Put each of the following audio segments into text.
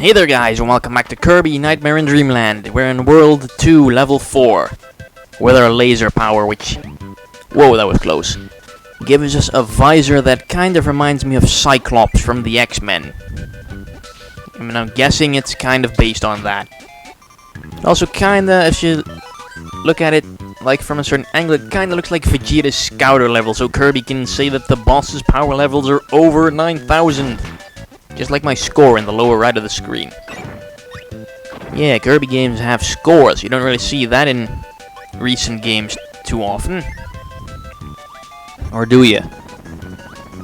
Hey there guys, and welcome back to Kirby Nightmare in Dreamland. We're in World 2, Level 4, with our laser power, which... Whoa, that was close. Gives us a visor that kind of reminds me of Cyclops from the X-Men. I mean, I'm guessing it's kind of based on that. Also kinda, if you look at it like from a certain angle, it kinda looks like Vegeta's Scouter level, so Kirby can say that the boss's power levels are over 9,000. Just like my score in the lower right of the screen. Yeah, Kirby games have scores. You don't really see that in recent games too often. Or do you?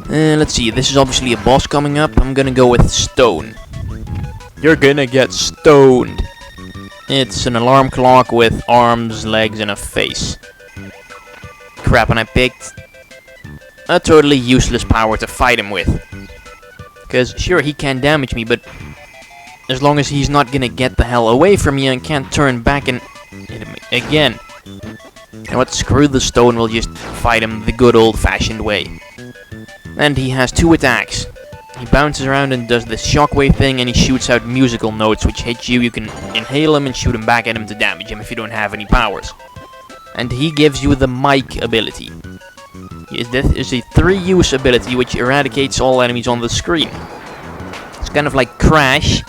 Let's see, this is obviously a boss coming up. I'm gonna go with Stone. You're gonna get stoned. It's an alarm clock with arms, legs, and a face. Crap, and I picked a totally useless power to fight him with. Because, sure, he can damage me, but as long as he's not gonna get the hell away from me and can't turn back and hit him again. You know what, screw the stone, we'll just fight him the good old-fashioned way. And he has two attacks. He bounces around and does this shockwave thing, and he shoots out musical notes which hit you. You can inhale him and shoot him back at him to damage him if you don't have any powers. And he gives you the mic ability. This is a 3-use ability which eradicates all enemies on the screen. It's kind of like Crash,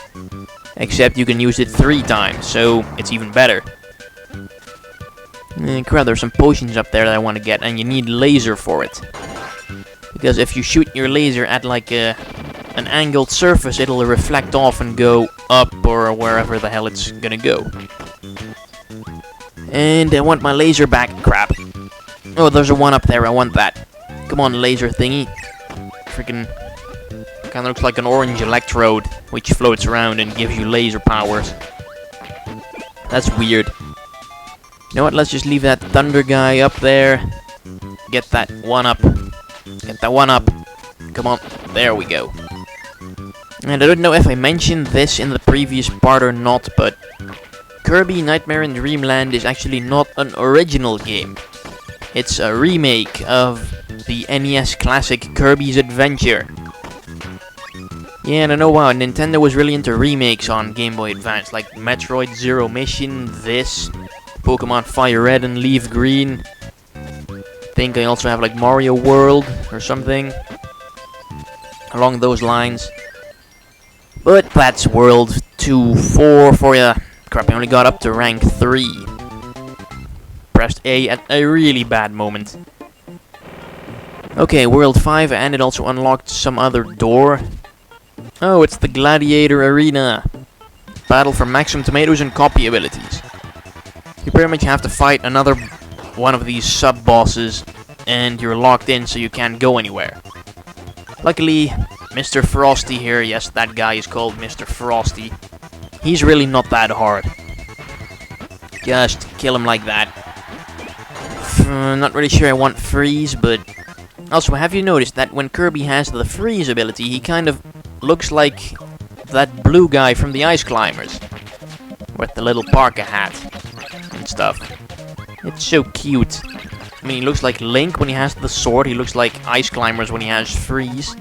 except you can use it 3 times, so it's even better. Crap, there's some potions up there that I want to get, and you need laser for it. Because if you shoot your laser at like an angled surface, it'll reflect off and go up or wherever the hell it's gonna go. And I want my laser back. Crap. Oh, there's a one up there. I want that. Come on, laser thingy. Freaking kind of looks like an orange electrode, which floats around and gives you laser powers. That's weird. You know what? Let's just leave that thunder guy up there. Get that one up. Get that one up. Come on. There we go. And I don't know if I mentioned this in the previous part or not, but Kirby Nightmare in Dreamland is actually not an original game. It's a remake of the NES classic Kirby's Adventure. Yeah, and I know, wow, Nintendo was really into remakes on Game Boy Advance, like Metroid Zero Mission, this, Pokemon Fire Red and Leaf Green. I think I also have like Mario World or something along those lines. But that's World 2-4 for ya. Crap, I only got up to rank 3. Pressed A at a really bad moment. Okay, World 5, and it also unlocked some other door. Oh, it's the Gladiator Arena. Battle for maximum tomatoes and copy abilities. You pretty much have to fight another one of these sub-bosses, and you're locked in so you can't go anywhere. Luckily, Mr. Frosty here, yes, that guy is called Mr. Frosty. He's really not that hard. Just kill him like that. Not really sure I want freeze, but also, have you noticed that when Kirby has the freeze ability, he kind of looks like that blue guy from the Ice Climbers with the little parka hat and stuff. It's so cute. I mean, he looks like Link when he has the sword. He looks like Ice Climbers when he has freeze.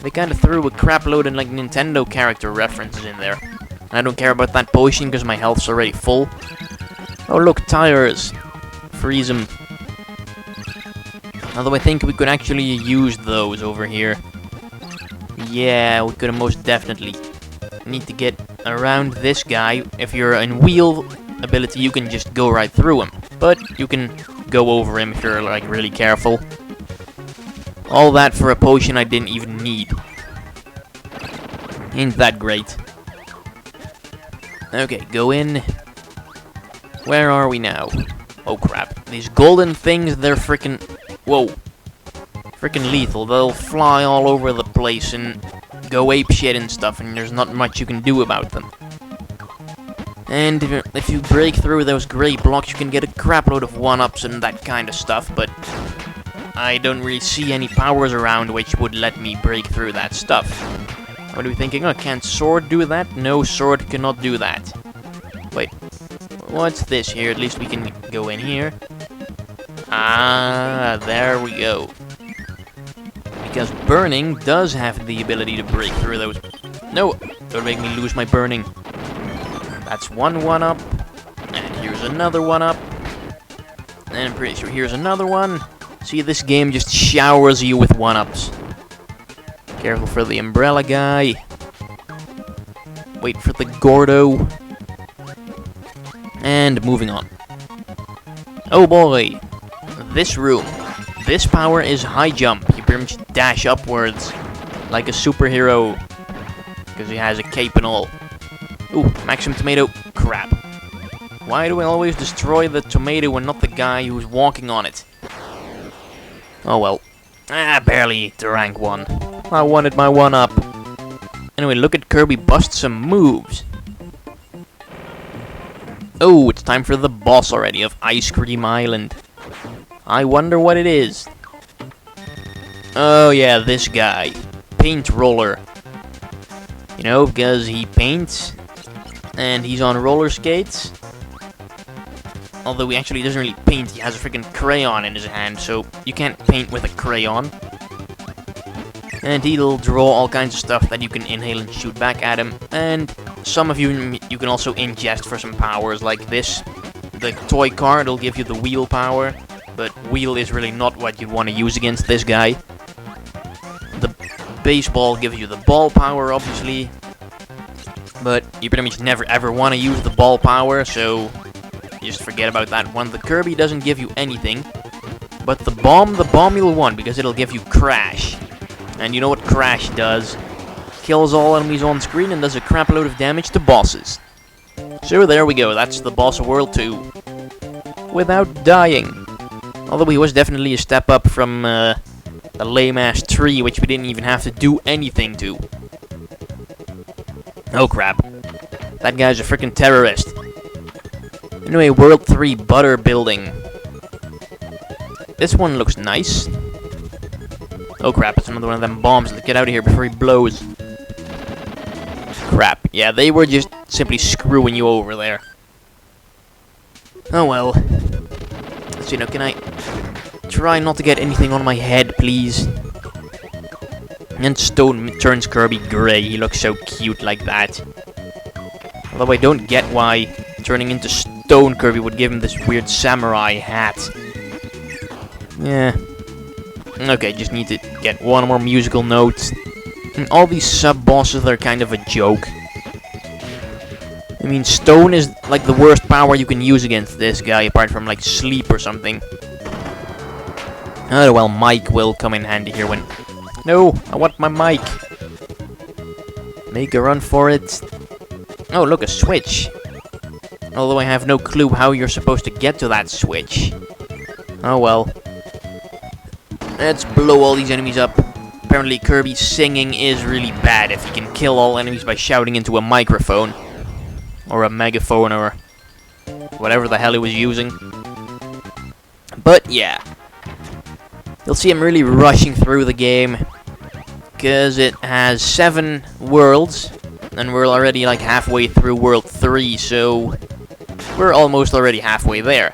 They kind of threw a crap load of like Nintendo character references in there. I don't care about that potion because my health's already full. Oh look, tires. Freeze them. Although I think we could actually use those over here. Yeah, we could most definitely. Need to get around this guy. If you're in wheel ability, you can just go right through him. But you can go over him if you're like really careful. All that for a potion I didn't even need. Ain't that great. Okay, go in. Where are we now? Oh crap. These golden things, they're freaking... Whoa. Freaking lethal. They'll fly all over the place and go apeshit and stuff, and there's not much you can do about them. And if you break through those gray blocks, you can get a crap load of 1-ups and that kind of stuff, but I don't really see any powers around which would let me break through that stuff. What are we thinking? Oh, can't sword do that? No, sword cannot do that. Wait. What's this here? At least we can go in here. Ah, there we go. Because burning does have the ability to break through those... No, Don't make me lose my burning. That's one up. And here's another one up. And I'm pretty sure here's another one. See, this game just showers you with one-ups. Careful for the umbrella guy. Wait for the Gordo. And moving on. Oh boy. This room. This power is high jump. You pretty much dash upwards like a superhero. Because he has a cape and all. Ooh, maximum tomato. Crap. Why do I always destroy the tomato and not the guy who's walking on it? Oh well. Barely to rank 1. I wanted my 1-up. Anyway, look at Kirby bust some moves. Oh, it's time for the boss already of Ice Cream Island. I wonder what it is. Oh yeah, this guy. Paint roller. You know, because he paints. And he's on roller skates. Although he actually doesn't really paint, he has a freaking crayon in his hand, so you can't paint with a crayon. And he'll draw all kinds of stuff that you can inhale and shoot back at him. And some of you can also ingest for some powers, like this. The toy car, it'll give you the wheel power, but wheel is really not what you'd want to use against this guy. The baseball gives you the ball power, obviously. But you pretty much never ever want to use the ball power, so just forget about that one. The Kirby doesn't give you anything. But the bomb you'll want, because it'll give you Crash. And you know what Crash does? Kills all enemies on screen and does a crap load of damage to bosses. So there we go, that's the boss of World 2. Without dying. Although he was definitely a step up from the lame-ass tree, which we didn't even have to do anything to. Oh crap. That guy's a freaking terrorist. Anyway, World 3 Butter Building. This one looks nice. Oh crap, it's another one of them bombs. Let's get out of here before he blows. Crap. Yeah, they were just simply screwing you over there. Oh well. Let's see now, can I try not to get anything on my head, please? And Stone turns Kirby grey. He looks so cute like that. Although I don't get why turning into Stone Kirby would give him this weird samurai hat. Yeah. Okay, just need to get one more musical note. And all these sub-bosses are kind of a joke. I mean, Stone is like the worst power you can use against this guy, apart from like sleep or something. Oh well, Mike will come in handy here when... No, I want my mic. Make a run for it. Oh, look, a switch. Although I have no clue how you're supposed to get to that switch. Oh well. Let's blow all these enemies up. Apparently Kirby's singing is really bad if he can kill all enemies by shouting into a microphone. Or a megaphone or whatever the hell he was using. But yeah. You'll see I'm really rushing through the game. Because it has 7 worlds. And we're already like halfway through World 3, so we're almost already halfway there.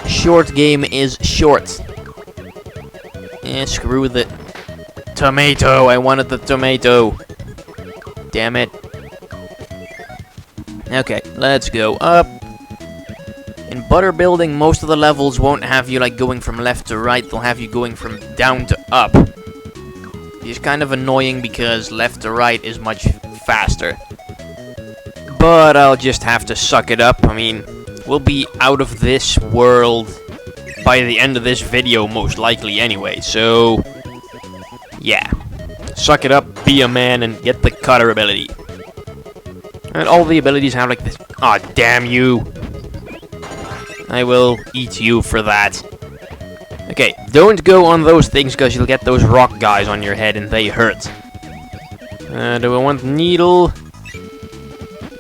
Short game is short. Screw the tomato. I wanted the tomato. Damn it. Okay, let's go up. In Butter Building, most of the levels won't have you like going from left to right. They'll have you going from down to up. It's kind of annoying because left to right is much faster. But I'll just have to suck it up. I mean, we'll be out of this world by the end of this video, most likely anyway, so yeah. Suck it up, be a man, and get the cutter ability. And all the abilities have like this. Aw, damn you. I will eat you for that. Okay, don't go on those things because you'll get those rock guys on your head and they hurt. Do I want needle?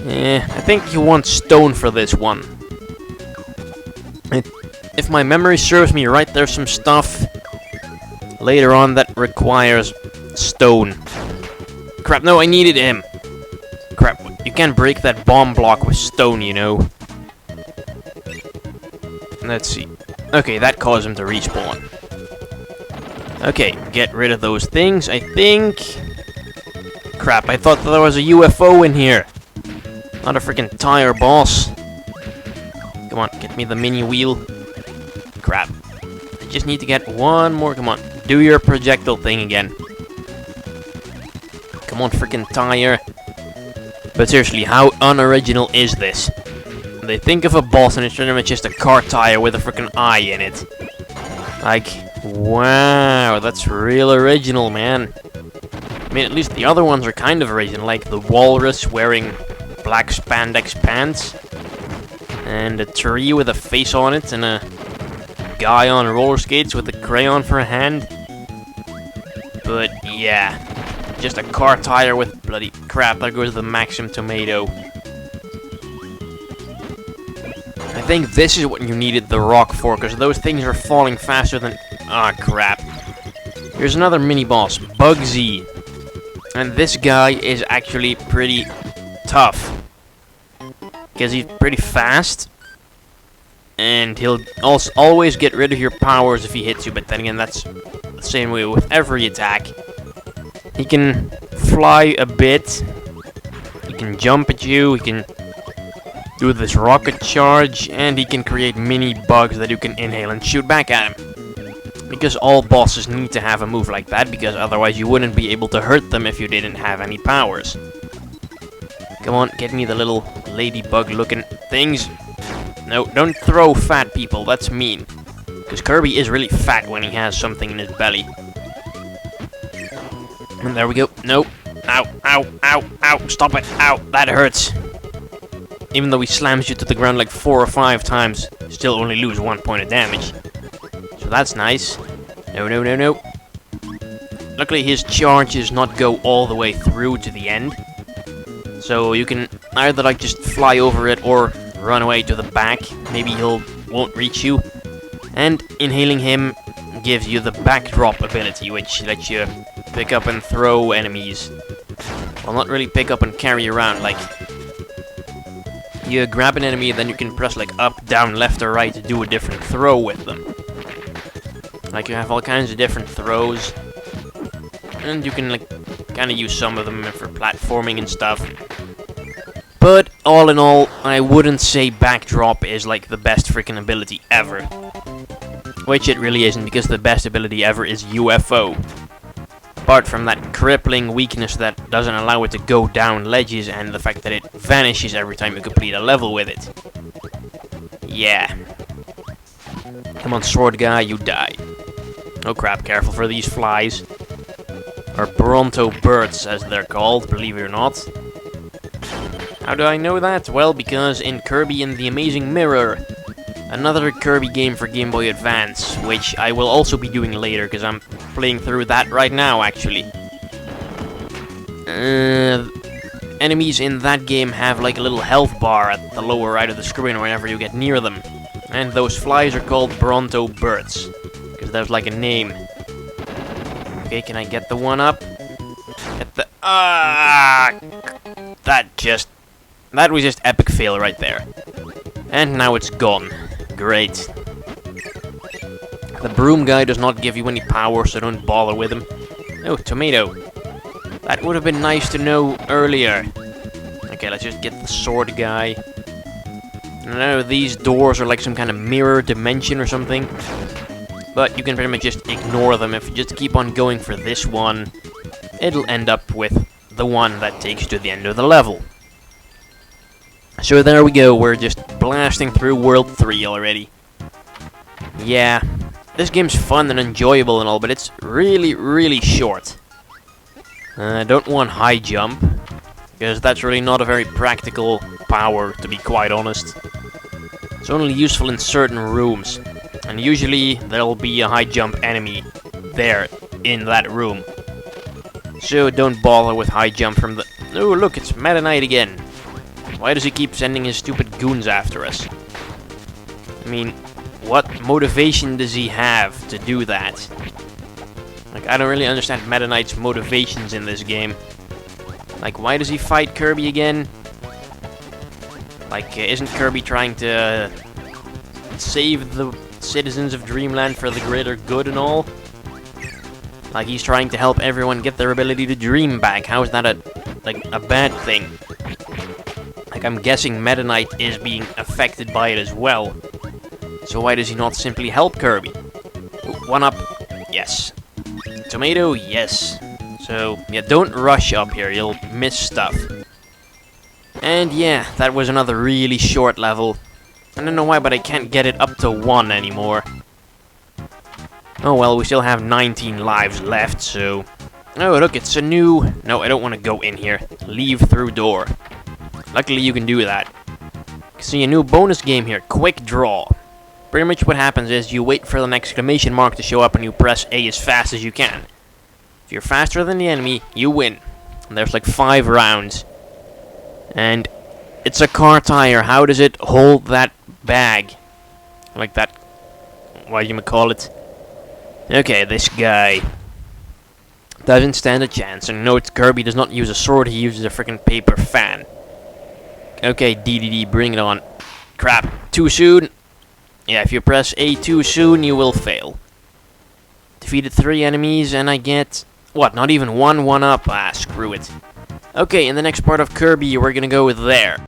I think you want stone for this one. If my memory serves me right, there's some stuff later on that requires stone. Crap, no, I needed him. Crap, you can't break that bomb block with stone, you know. Let's see. Okay, that caused him to respawn. Okay, get rid of those things, I think. Crap, I thought there was a UFO in here. Not a freaking tire boss. Come on, get me the mini wheel. Crap. I just need to get one more. Come on, do your projectile thing again. Come on, freaking tire. But seriously, how unoriginal is this? They think of a boss and it's pretty much just a car tire with a freaking eye in it. Like, wow, that's real original, man. I mean, at least the other ones are kind of original, like the walrus wearing black spandex pants, and a tree with a face on it, and a guy on roller skates with a crayon for a hand. But yeah, just a car tire with bloody crap. There goes the Maxim tomato. I think this is what you needed the rock for, because those things are falling faster than... Ah, crap. Here's another mini-boss, Bugsy. And this guy is actually pretty tough, because he's pretty fast. And he'll also always get rid of your powers if he hits you, but then again, that's the same way with every attack. He can fly a bit, he can jump at you, he can do this rocket charge, and he can create mini bugs that you can inhale and shoot back at him. Because all bosses need to have a move like that, because otherwise you wouldn't be able to hurt them if you didn't have any powers. Come on, get me the little ladybug looking things. No, don't throw fat people, that's mean. Because Kirby is really fat when he has something in his belly. And there we go. No. Ow, ow, ow, ow, stop it. Ow, that hurts. Even though he slams you to the ground like 4 or 5 times, still only lose 1 point of damage. So that's nice. No, no, no, no. Luckily his charges not go all the way through to the end. So you can either like just fly over it or run away to the back. Maybe he'll won't reach you. And inhaling him gives you the backdrop ability, which lets you pick up and throw enemies. Well, not really pick up and carry around, like... You grab an enemy, then you can press like up, down, left or right to do a different throw with them. Like you have all kinds of different throws. And you can like kind of use some of them for platforming and stuff. But all in all, I wouldn't say backdrop is like the best freaking ability ever. Which it really isn't, because the best ability ever is UFO. Apart from that crippling weakness that doesn't allow it to go down ledges, and the fact that it vanishes every time you complete a level with it. Yeah. Come on, sword guy, you die. Oh crap, careful for these flies. Or Bronto birds, as they're called, believe it or not. How do I know that? Well, because in Kirby and the Amazing Mirror, another Kirby game for Game Boy Advance, which I will also be doing later, because I'm playing through that right now, actually. Enemies in that game have like a little health bar at the lower right of the screen whenever you get near them. And those flies are called Bronto birds, because there's like a name. Okay, can I get the one up? Get the... That was just epic fail right there. And now it's gone. Great. The broom guy does not give you any power, so don't bother with him. Oh, tomato. That would have been nice to know earlier. Okay, let's just get the sword guy. No, these doors are like some kind of mirror dimension or something. But you can pretty much just ignore them. If you just keep on going for this one, it'll end up with the one that takes you to the end of the level. So there we go, we're just blasting through World 3 already. Yeah, this game's fun and enjoyable and all, but it's really, really short. I don't want high jump, because that's really not a very practical power, to be quite honest. It's only useful in certain rooms, and usually there'll be a high jump enemy there, in that room. So don't bother with high jump from the... Oh look, it's Meta Knight again. Why does he keep sending his stupid goons after us? I mean, what motivation does he have to do that? Like, I don't really understand Meta Knight's motivations in this game. Like, why does he fight Kirby again? Like, isn't Kirby trying to save the citizens of Dreamland for the greater good and all? Like he's trying to help everyone get their ability to dream back. How is that a bad thing? Like, I'm guessing Meta Knight is being affected by it as well. So why does he not simply help Kirby? Ooh, 1-up. Yes. Tomato, yes. So, yeah, don't rush up here. You'll miss stuff. And yeah, that was another really short level. I don't know why, but I can't get it up to 1 anymore. Oh well, we still have 19 lives left, so... Oh, look, it's a new... No, I don't want to go in here. Leave through door. Luckily, you can do that. See, a new bonus game here. Quick Draw. Pretty much what happens is you wait for an exclamation mark to show up and you press A as fast as you can. If you're faster than the enemy, you win. And there's like 5 rounds. And it's a car tire. How does it hold that bag? Like that... What do you call it? Okay, this guy doesn't stand a chance. And note, Kirby does not use a sword, he uses a freaking paper fan. Okay, DDD, bring it on. Crap, too soon. Yeah, if you press A too soon, you will fail. Defeated 3 enemies, and I get... What, not even 1-up? Ah, screw it. Okay, in the next part of Kirby, we're gonna go there.